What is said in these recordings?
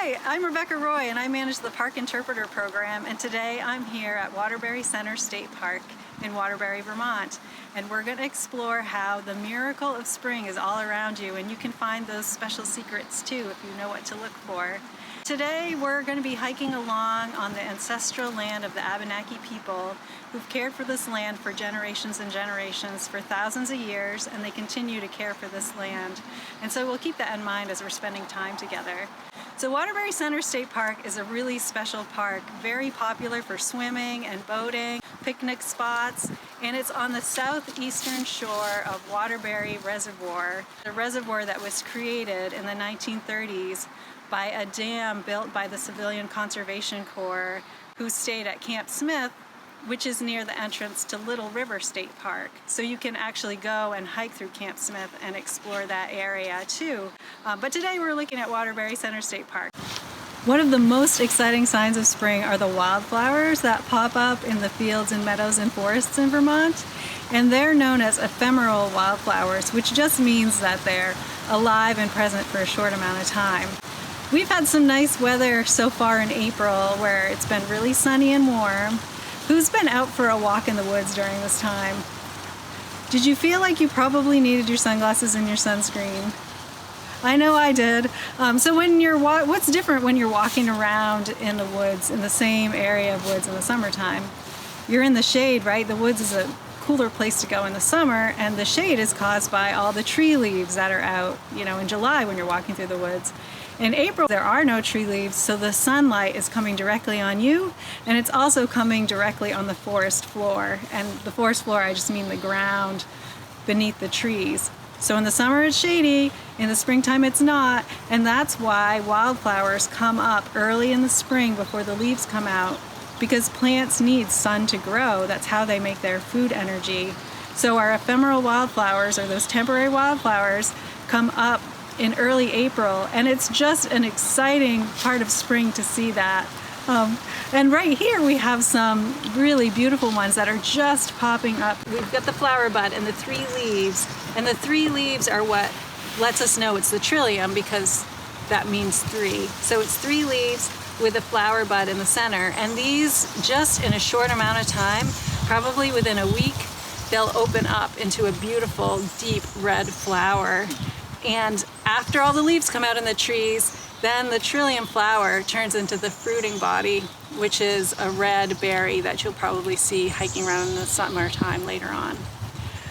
Hi, I'm Rebecca Roy and I manage the Park Interpreter Program, and today I'm here at Waterbury Center State Park in Waterbury, Vermont. And we're going to explore how the miracle of spring is all around you, and you can find those special secrets too if you know what to look for. Today we're going to be hiking along on the ancestral land of the Abenaki people who've cared for this land for generations and generations for thousands of years, and they continue to care for this land. And so we'll keep that in mind as we're spending time together. So Waterbury Center State Park is a really special park, very popular for swimming and boating, picnic spots, and it's on the southeastern shore of Waterbury Reservoir, a reservoir that was created in the 1930s by a dam built by the Civilian Conservation Corps, who stayed at Camp Smith, which is near the entrance to Little River State Park. So you can actually go and hike through Camp Smith and explore that area too. But today we're looking at Waterbury Center State Park. One of the most exciting signs of spring are the wildflowers that pop up in the fields and meadows and forests in Vermont. And they're known as ephemeral wildflowers, which just means that they're alive and present for a short amount of time. We've had some nice weather so far in April where it's been really sunny and warm. Who's been out for a walk in the woods during this time? Did you feel like you probably needed your sunglasses and your sunscreen? I know I did. So when what's different when you're walking around in the woods, in the same area of woods in the summertime? You're in the shade, right? The woods is a cooler place to go in the summer, and the shade is caused by all the tree leaves that are out, in July when you're walking through the woods. In April, there are no tree leaves, so the sunlight is coming directly on you, and it's also coming directly on the forest floor. And the forest floor, I just mean the ground beneath the trees. So in the summer it's shady, in the springtime it's not, and that's why wildflowers come up early in the spring before the leaves come out, because plants need sun to grow. That's how they make their food energy. So our ephemeral wildflowers, or those temporary wildflowers, come up in early April, and it's just an exciting part of spring to see that. And right here we have some really beautiful ones that are just popping up. We've got the flower bud and the three leaves, and the three leaves are what lets us know it's the Trillium, because that means three. So it's three leaves with a flower bud in the center, and these, just in a short amount of time, probably within a week, they'll open up into a beautiful deep red flower. And after all the leaves come out in the trees, then the Trillium flower turns into the fruiting body, which is a red berry that you'll probably see hiking around in the summertime later on.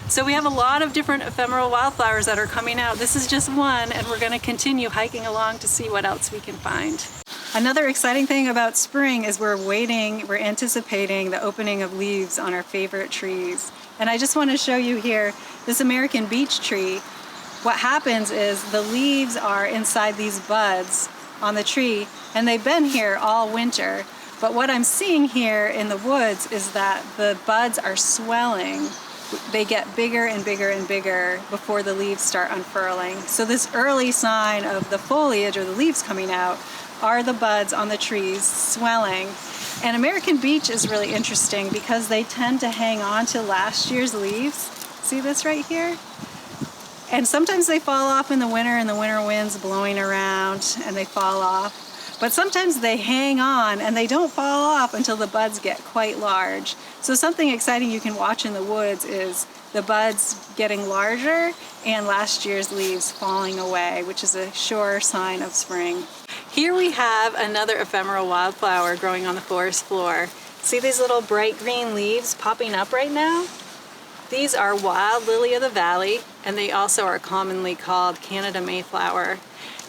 So we have a lot of different ephemeral wildflowers that are coming out. This is just one, and we're going to continue hiking along to see what else we can find. Another exciting thing about spring is we're anticipating the opening of leaves on our favorite trees. And I just want to show you here this American beech tree. What happens is the leaves are inside these buds on the tree, and they've been here all winter. But what I'm seeing here in the woods is that the buds are swelling. They get bigger and bigger and bigger before the leaves start unfurling. So this early sign of the foliage or the leaves coming out are the buds on the trees swelling. And American beech is really interesting because they tend to hang on to last year's leaves. See this right here? And sometimes they fall off in the winter, and the winter wind's blowing around and they fall off. But sometimes they hang on and they don't fall off until the buds get quite large. So something exciting you can watch in the woods is the buds getting larger and last year's leaves falling away, which is a sure sign of spring. Here we have another ephemeral wildflower growing on the forest floor. See these little bright green leaves popping up right now? These are wild lily of the valley, and they also are commonly called Canada Mayflower.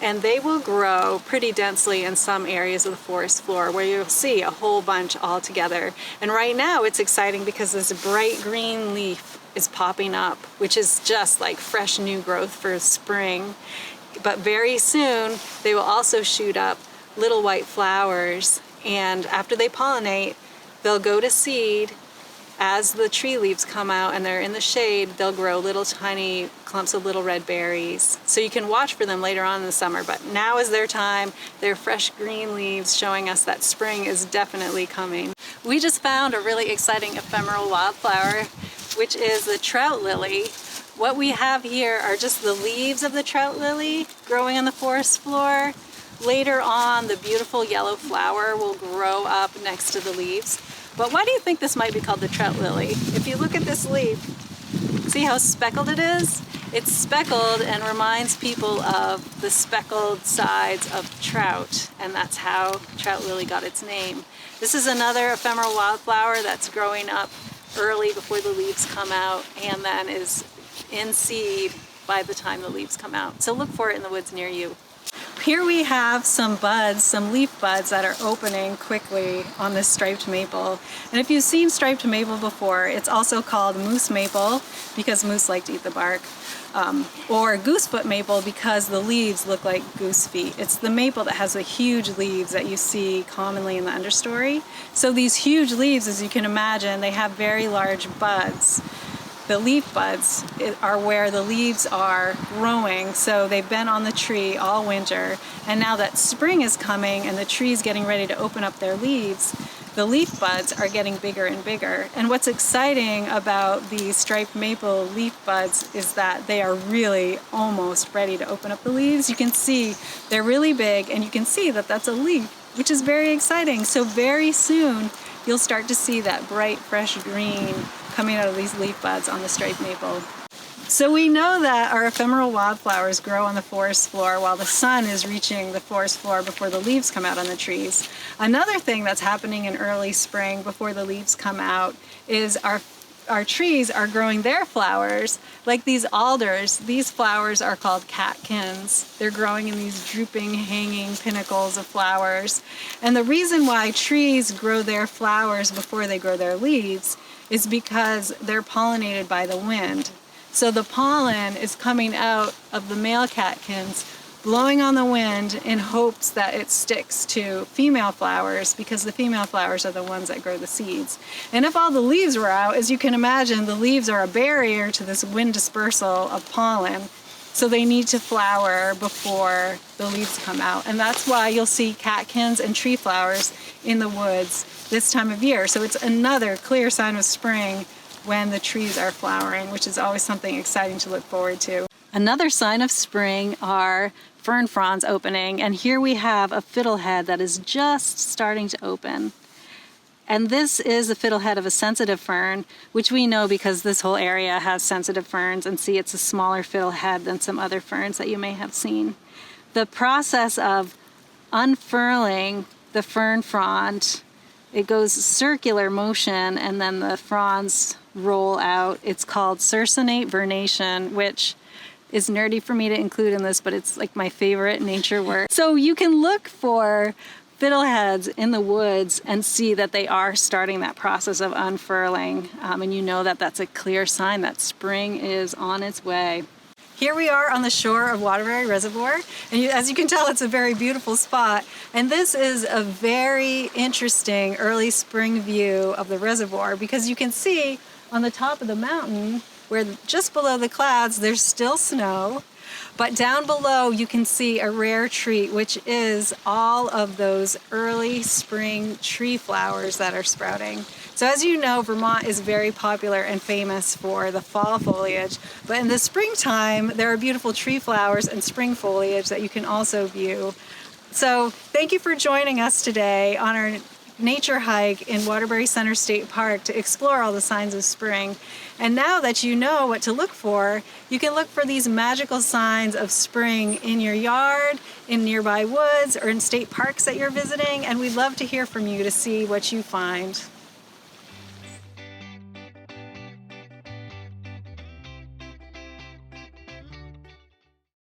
And they will grow pretty densely in some areas of the forest floor where you'll see a whole bunch all together. And right now it's exciting because this bright green leaf is popping up, which is just like fresh new growth for spring. But very soon they will also shoot up little white flowers, and after they pollinate, they'll go to seed. As the tree leaves come out and they're in the shade, they'll grow little tiny clumps of little red berries. So you can watch for them later on in the summer, but now is their time. They're fresh green leaves showing us that spring is definitely coming. We just found a really exciting ephemeral wildflower, which is the Trout Lily. What we have here are just the leaves of the Trout Lily growing on the forest floor. Later on, the beautiful yellow flower will grow up next to the leaves. But why do you think this might be called the Trout Lily? If you look at this leaf, see how speckled it is? It's speckled and reminds people of the speckled sides of trout, and that's how Trout Lily got its name. This is another ephemeral wildflower that's growing up early before the leaves come out, and then is in seed by the time the leaves come out. So look for it in the woods near you. Here we have some buds, some leaf buds that are opening quickly on this striped maple. And if you've seen striped maple before, it's also called moose maple because moose like to eat the bark, or goosefoot maple because the leaves look like goose feet. It's the maple that has the huge leaves that you see commonly in the understory. So these huge leaves, as you can imagine, they have very large buds. The leaf buds are where the leaves are growing, so they've been on the tree all winter, and now that spring is coming and the tree's getting ready to open up their leaves, the leaf buds are getting bigger and bigger. And what's exciting about the striped maple leaf buds is that they are really almost ready to open up the leaves. You can see they're really big, and you can see that that's a leaf, which is very exciting. So very soon you'll start to see that bright, fresh green coming out of these leaf buds on the striped maple. So we know that our ephemeral wildflowers grow on the forest floor while the sun is reaching the forest floor before the leaves come out on the trees. Another thing that's happening in early spring before the leaves come out is our trees are growing their flowers, like these alders. These flowers are called catkins. They're growing in these drooping, hanging pinnacles of flowers. And the reason why trees grow their flowers before they grow their leaves is because they're pollinated by the wind. So the pollen is coming out of the male catkins, blowing on the wind in hopes that it sticks to female flowers, because the female flowers are the ones that grow the seeds. And if all the leaves were out, as you can imagine, the leaves are a barrier to this wind dispersal of pollen. So they need to flower before the leaves come out. And that's why you'll see catkins and tree flowers in the woods this time of year. So it's another clear sign of spring when the trees are flowering, which is always something exciting to look forward to. Another sign of spring are fern fronds opening. And here we have a fiddlehead that is just starting to open. And this is the fiddlehead of a sensitive fern, which we know because this whole area has sensitive ferns, and see it's a smaller fiddlehead than some other ferns that you may have seen. The process of unfurling the fern frond, it goes circular motion and then the fronds roll out. It's called circinate vernation, which is nerdy for me to include in this, but it's like my favorite nature work. So you can look for fiddleheads in the woods and see that they are starting that process of unfurling, and you know that that's a clear sign that spring is on its way. Here we are on the shore of Waterbury Reservoir, and as you can tell, it's a very beautiful spot, and this is a very interesting early spring view of the reservoir, because you can see on the top of the mountain, where just below the clouds there's still snow, but down below you can see a rare treat, which is all of those early spring tree flowers that are sprouting. So as you know, Vermont is very popular and famous for the fall foliage, but in the springtime there are beautiful tree flowers and spring foliage that you can also view. So thank you for joining us today on our nature hike in Waterbury Center State Park to explore all the signs of spring. And now that you know what to look for, you can look for these magical signs of spring in your yard, in nearby woods, or in state parks that you're visiting, and we'd love to hear from you to see what you find.